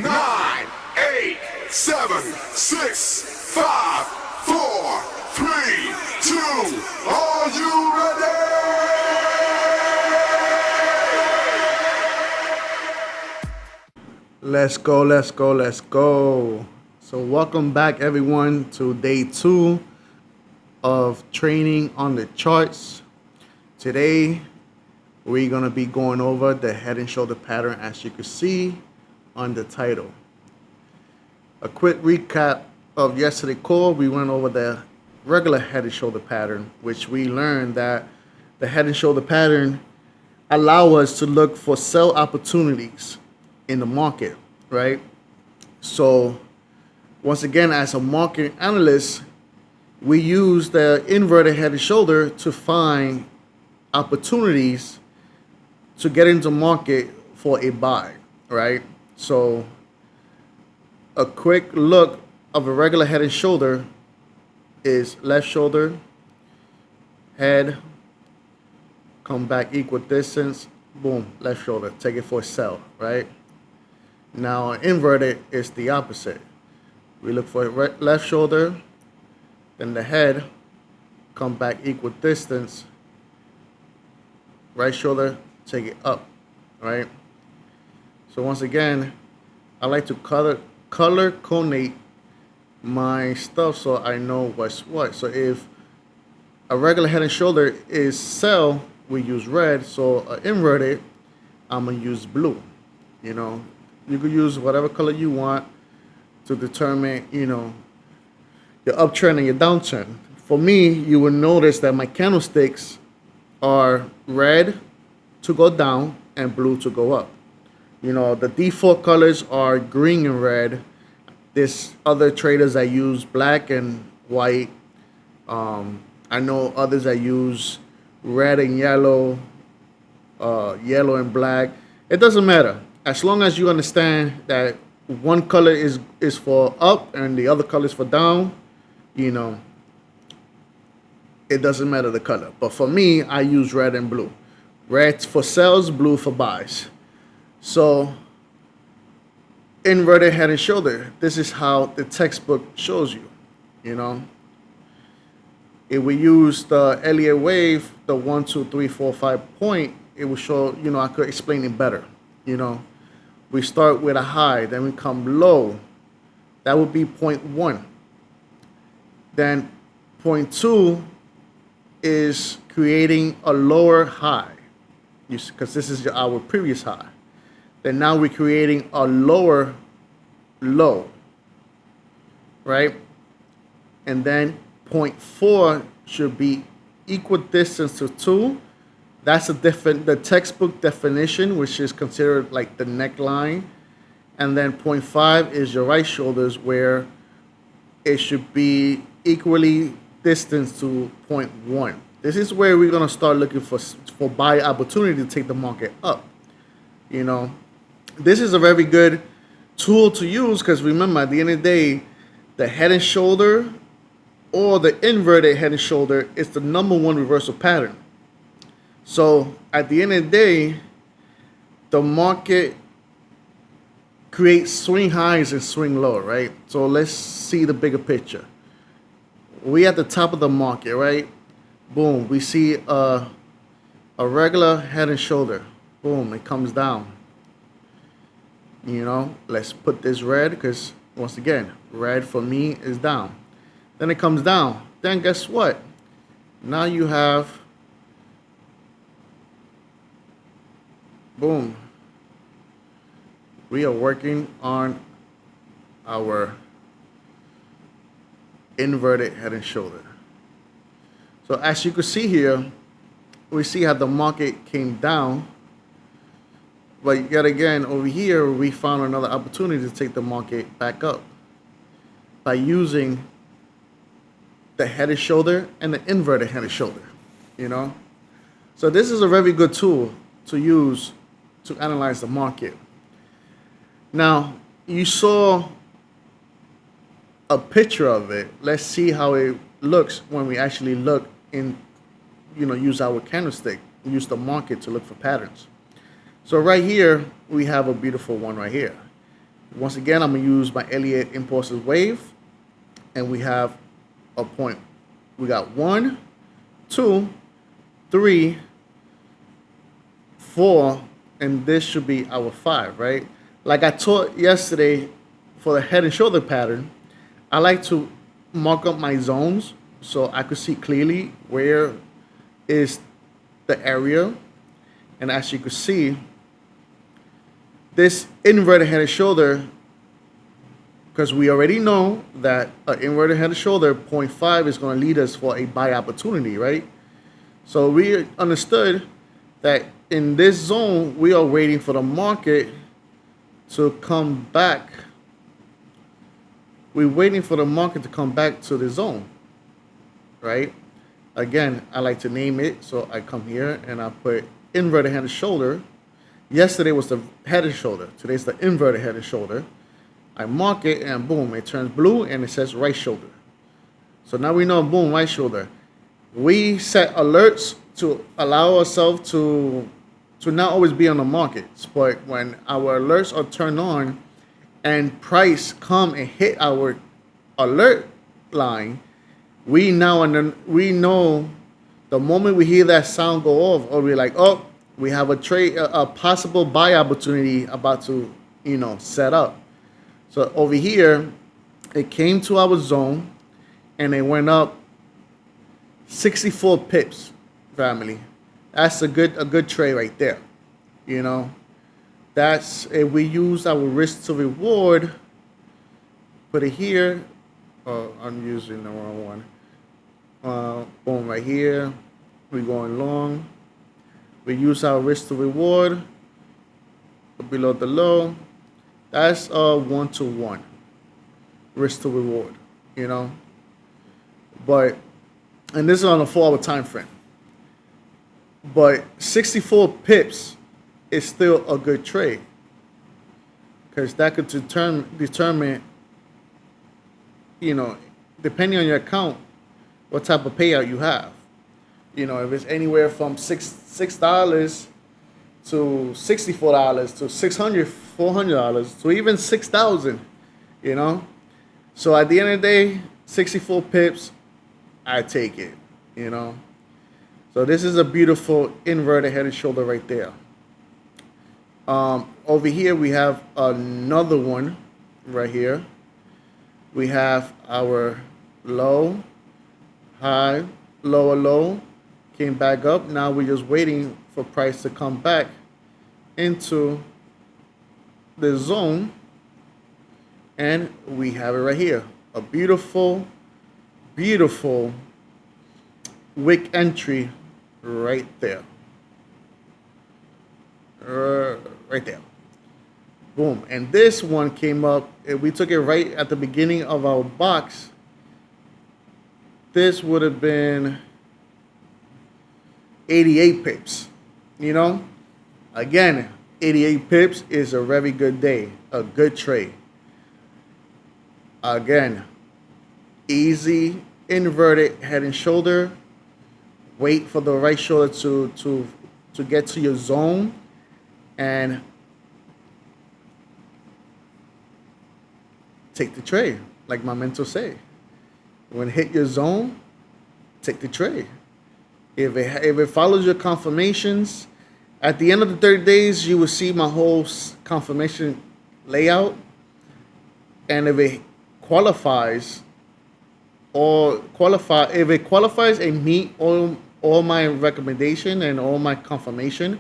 9, 8, 7, 6, 5, 4, 3, 2. Are you ready? Let's go, let's go, let's go. So, welcome back, everyone, to day 2 of training on the charts. Today, we're going to be going over the head and shoulder pattern as you can see on the title. A quick recap of yesterday's call, we went over the regular head and shoulder pattern, which we learned that the head and shoulder pattern allow us to look for sell opportunities in the market, right? So once again, as a market analyst, we use the inverted head and shoulder to find opportunities to get into market for a buy, right? So a quick look of a regular head and shoulder is left shoulder, head, come back equal distance, boom, left shoulder, take it for a sell, right? Now inverted is the opposite. We look for left shoulder, then the head, come back equal distance, right shoulder, take it up, right? So once again, I like to color coordinate my stuff so I know what's what. So if a regular head and shoulder is sell, we use red. So inverted, I'm gonna use blue. You know, you could use whatever color you want to determine, your uptrend and your downtrend. For me, you will notice that my candlesticks are red to go down and blue to go up. The default colors are green and red. There's other traders that use black and white. I know others that use red and yellow, yellow and black. It doesn't matter. As long as you understand that one color is for up and the other color is for down, it doesn't matter the color. But for me, I use red and blue. Red for sells, blue for buys. So inverted head and shoulder, this is how the textbook shows you, If we use the Elliott wave, the 1, 2, 3, 4, 5 point, it will show, I could explain it better, We start with a high, then we come low. That would be point 1. Then point 2 is creating a lower high, because this is our previous high. Then now we're creating a lower low, right? And then point 4 should be equal distance to 2. That's the textbook definition, which is considered like the neckline. And then point 5 is your right shoulders, where it should be equally distance to point 1. This is where we're gonna start looking for buy opportunity to take the market up. This is a very good tool to use because remember, at the end of the day, the head and shoulder or the inverted head and shoulder is the number one reversal pattern. So at the end of the day, the market creates swing highs and swing low, right? So let's see the bigger picture. We at the top of the market, right? Boom, we see a regular head and shoulder. Boom, it comes down. Let's put this red because once again, red for me is down. Then it comes down. Then guess what? Now you have, boom. We are working on our inverted head and shoulder. So as you can see here, we see how the market came down. But yet again, over here, we found another opportunity to take the market back up by using the head and shoulder and the inverted head and shoulder, So this is a very good tool to use to analyze the market. Now, you saw a picture of it. Let's see how it looks when we actually look in, use our candlestick, use the market to look for patterns. So right here, we have a beautiful one right here. Once again, I'm gonna use my Elliott impulsive wave, and we have a point. We got 1, 2, 3, 4, and this should be our 5, right? Like I taught yesterday for the head and shoulder pattern, I like to mark up my zones so I could see clearly where is the area. And as you can see, this inverted head and shoulder, because we already know that an inverted head and shoulder 0.5 is going to lead us for a buy opportunity, right? So we understood that in this zone, we are waiting for the market to come back. We're waiting for the market to come back to the zone, right? Again, I like to name it. So I come here and I put inverted head and shoulder. Yesterday was the head and shoulder. Today's the inverted head and shoulder. I mark it and boom, it turns blue and it says right shoulder. So now we know, boom, right shoulder. We set alerts to allow ourselves to not always be on the markets, but when our alerts are turned on and price come and hit our alert line, we know the moment we hear that sound go off, or we're like, oh, we have a trade, a possible buy opportunity about to, set up. So over here, it came to our zone, and it went up 64 pips, family. That's a good trade right there. That's if we use our risk to reward. Put it here. Oh, I'm using the wrong one. Boom, right here. We're going long. We use our risk to reward below the low. That's a 1-to-1 risk to reward. But and this is on a 4-hour time frame. But 64 pips is still a good trade because that could determine, depending on your account, what type of payout you have. If it's anywhere from $6 to $64 to $600, $400 to even $6,000. So at the end of the day, 64 pips, I take it. So this is a beautiful inverted head and shoulder right there. Over here we have another one right here. We have our low, high, lower low, came back up. Now we're just waiting for price to come back into the zone, and we have it right here. A beautiful wick entry right there. Right there. Boom. And this one came up, we took it right at the beginning of our box. This would have been 88 pips. Again, 88 pips is a very good day, a good trade. Again, easy inverted head and shoulder. Wait for the right shoulder to get to your zone, and take the trade. Like my mentor say, when it hit your zone, take the trade. If it follows your confirmations, at the end of the 30 days, you will see my whole confirmation layout. And if it qualifies and meet all my recommendation and all my confirmation,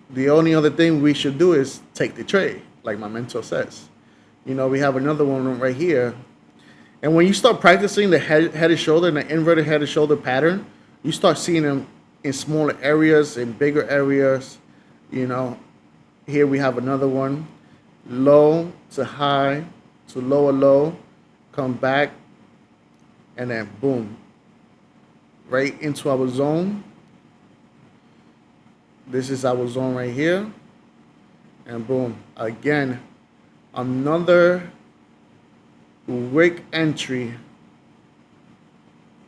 the only other thing we should do is take the trade, like my mentor says. We have another one right here. And when you start practicing the head and shoulder and the inverted head and shoulder pattern, you start seeing them in smaller areas, in bigger areas. Here we have another one. Low to high to lower low, come back, and then boom, right into our zone. This is our zone right here. And boom, again, another wick entry.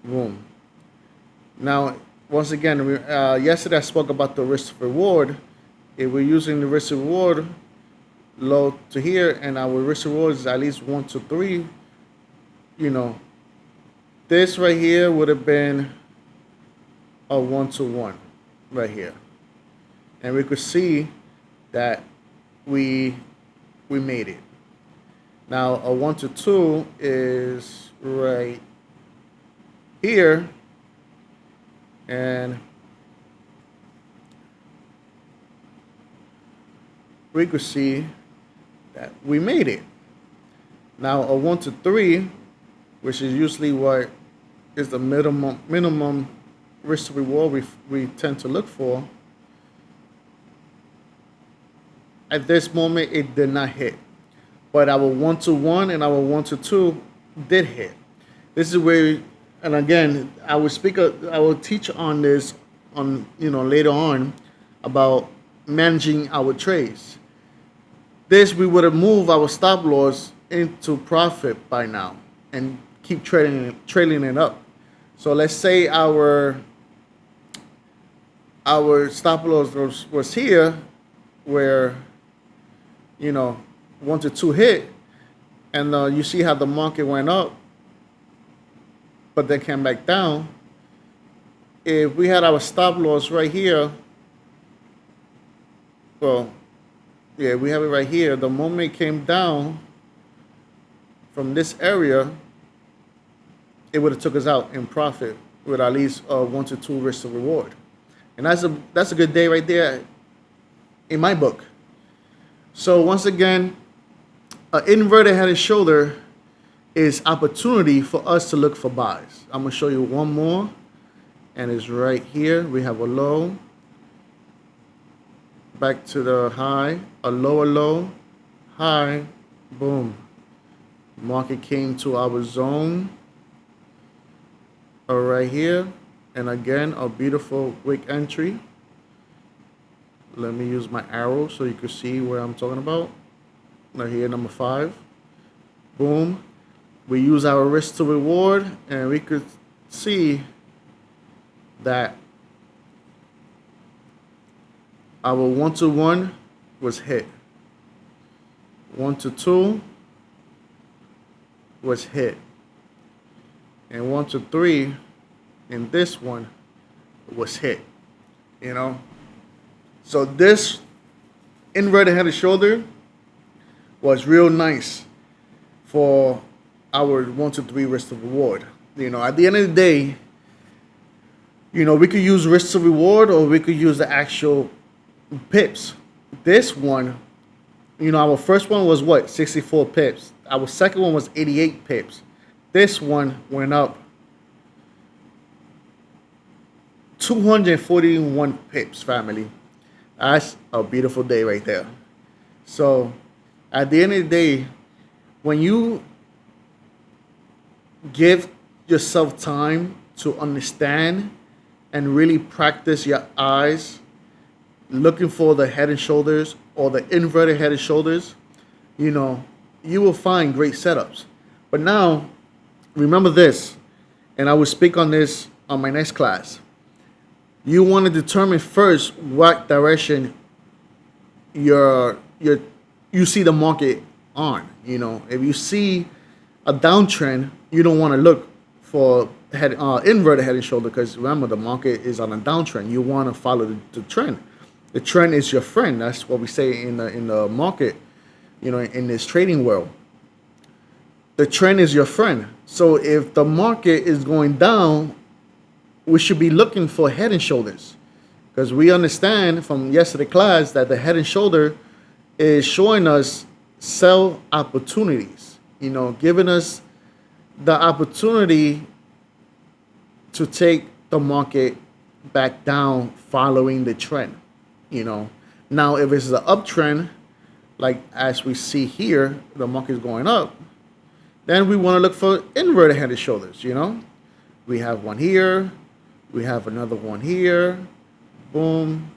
Boom. Now, once again, yesterday I spoke about the risk reward. If we're using the risk reward, low to here, and our risk reward is at least 1 to 3. You know, this right here would have been a 1 to 1 right here, and we could see that we we made it. Now a 1 to 2 is right here, and we could see that we made it. Now a 1 to 3, which is usually what is the minimum risk to reward we tend to look for. At this moment, it did not hit, but our 1 to 1 and our 1 to 2 did hit. This is where, and again, I will teach on this on later on about managing our trades. This we would have moved our stop loss into profit by now and keep trailing it up. So let's say our stop loss was here, where 1 to 2 hit, and you see how the market went up, but then came back down. If we had our stop loss right here, well, yeah, we have it right here. The moment it came down from this area, it would have took us out in profit with at least 1 to 2 risk to reward, and that's a good day right there in my book. So once again, an inverted head and shoulder is opportunity for us to look for buys. I'm gonna show you one more, and it's right here. We have a low, back to the high, a lower low, high, boom. Market came to our zone right here, and again a beautiful wick entry. Let me use my arrow so you can see where I'm talking about. Right here, number 5. Boom. We use our risk to reward, and we could see that our 1 to 1 was hit. 1 to 2 was hit. And 1 to 3 in this one was hit. So this inverted head and shoulder was real nice for our 1 to 3 risk to reward. At the end of the day, we could use risk to reward, or we could use the actual pips. This one, our first one was what? 64 pips. Our second one was 88 pips. This one went up 241 pips, family. That's a beautiful day right there. So at the end of the day, when you give yourself time to understand and really practice your eyes, looking for the head and shoulders or the inverted head and shoulders, you will find great setups. But now, remember this, and I will speak on this on my next class. You want to determine first what direction you see the market on. If you see a downtrend, you don't want to look for inverted head and shoulder, because remember, the market is on a downtrend. You want to follow the trend. The trend is your friend. That's what we say in the market. In this trading world, the trend is your friend. So if the market is going down, we should be looking for head and shoulders, because we understand from yesterday's class that the head and shoulder is showing us sell opportunities, giving us the opportunity to take the market back down following the trend. Now if it's an uptrend, like as we see here, the market is going up, then we want to look for inverted head and shoulders. We have one here, we have another one here, boom,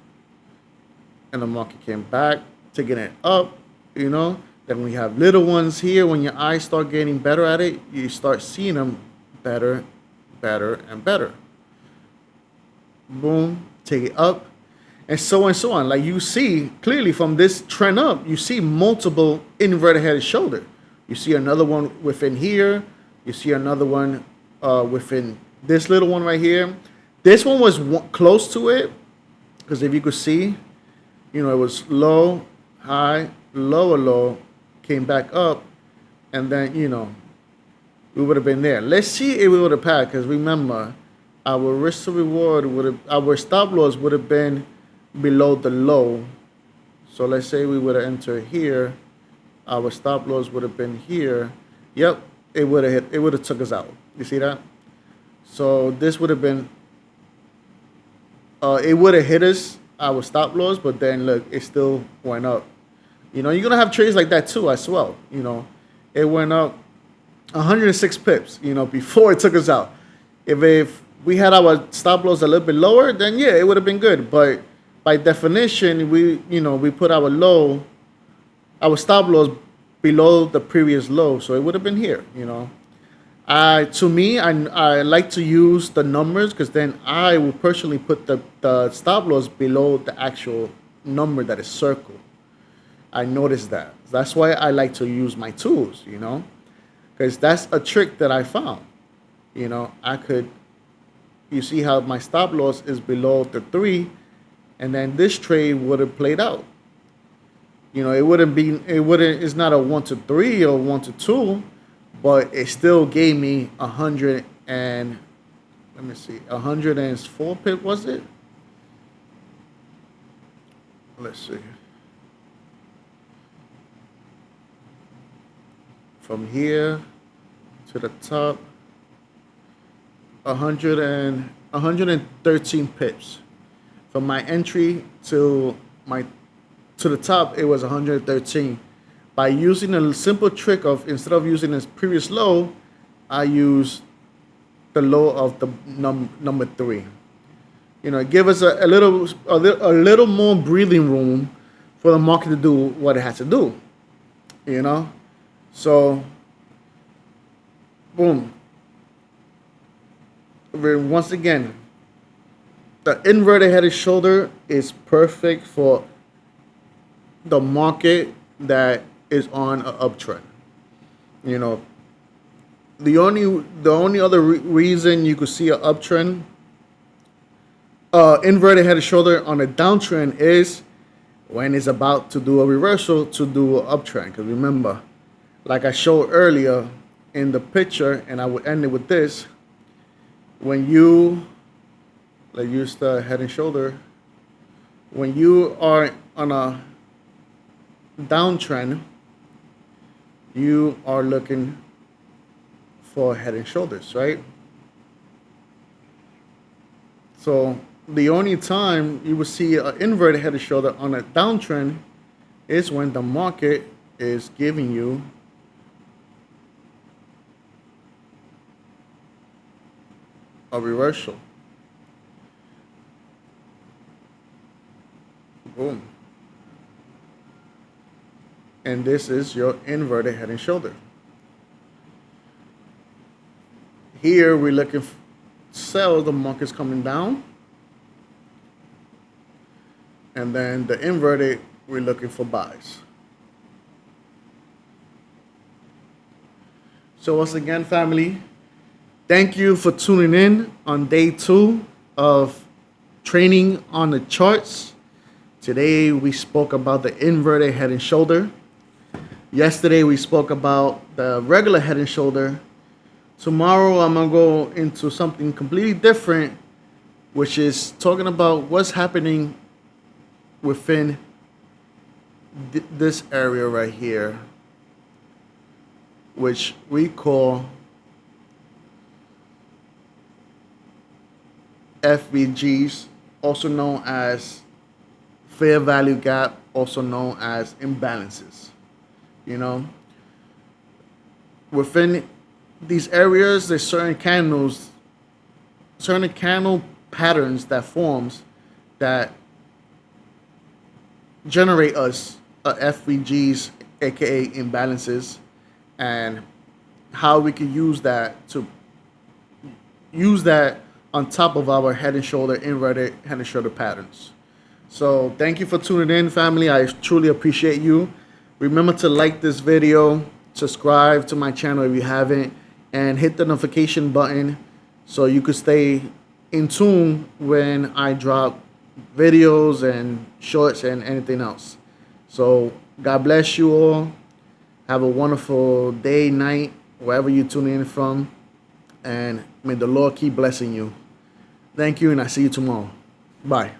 and the market came back, taking it up, Then we have little ones here. When your eyes start getting better at it, you start seeing them better, better, and better. Boom, take it up. and so on. Like you see clearly from this trend up, you see multiple inverted head and shoulder. You see another one within here. You see another one within this little one right here. This one was close to it because if you could see, it was low, high, lower, low, came back up, and then we would have been there. Let's see if we would have passed because remember, our risk to reward our stop loss would have been below the low. So let's say we would have entered here, our stop loss would have been here. Yep, it would have took us out. You see that? So this would have been it would have hit us our stop loss, but then look, it still went up. You're gonna have trades like that too as well. It went up 106 pips, before it took us out. If we had our stop loss a little bit lower, then yeah, it would have been good. But by definition, we put our stop loss below the previous low, so it would have been here. To me, I like to use the numbers because then I will personally put the stop loss below the actual number that is circled. I noticed that. That's why I like to use my tools, because that's a trick that I found. You see how my stop loss is below the 3, and then this trade would have played out. It's not a 1 to 3 or 1 to 2, but it still gave me 104 pip, was it? Let's see. From here to the top, 113 pips. From my entry to the top, it was 113. By using a simple trick of instead of using this previous low, I use the low of the number 3. Give us a little more breathing room for the market to do what it has to do. So, boom. Once again, the inverted head and shoulder is perfect for the market that is on an uptrend. The only other reason you could see an uptrend, inverted head and shoulder on a downtrend is when it's about to do a reversal to do an uptrend. Because remember, like I showed earlier in the picture, and I would end it with this. When let's use the head and shoulder. When you are on a downtrend, you are looking for head and shoulders, right? So the only time you will see an inverted head and shoulder on a downtrend is when the market is giving you a reversal. Boom. And this is your inverted head and shoulder. Here we're looking for sell, the market's coming down. And then the inverted, we're looking for buys. So once again, family, thank you for tuning in on day 2 of training on the charts. Today we spoke about the inverted head and shoulder. Yesterday we spoke about the regular head and shoulder. Tomorrow I'm going to go into something completely different, which is talking about what's happening within this area right here, which we call FVGs, also known as fair value gap, also known as imbalances. Within these areas, there's certain candle patterns that forms that generate us FVGs, aka imbalances, and how we can use that on top of our head and shoulder, inverted head and shoulder patterns. So thank you for tuning in, family. I truly appreciate you. Remember to like this video, subscribe to my channel if you haven't, and hit the notification button so you could stay in tune when I drop videos and shorts and anything else. So God bless you all. Have a wonderful day, night, wherever you tune in from. And may the Lord keep blessing you. Thank you, and I see you tomorrow. Bye.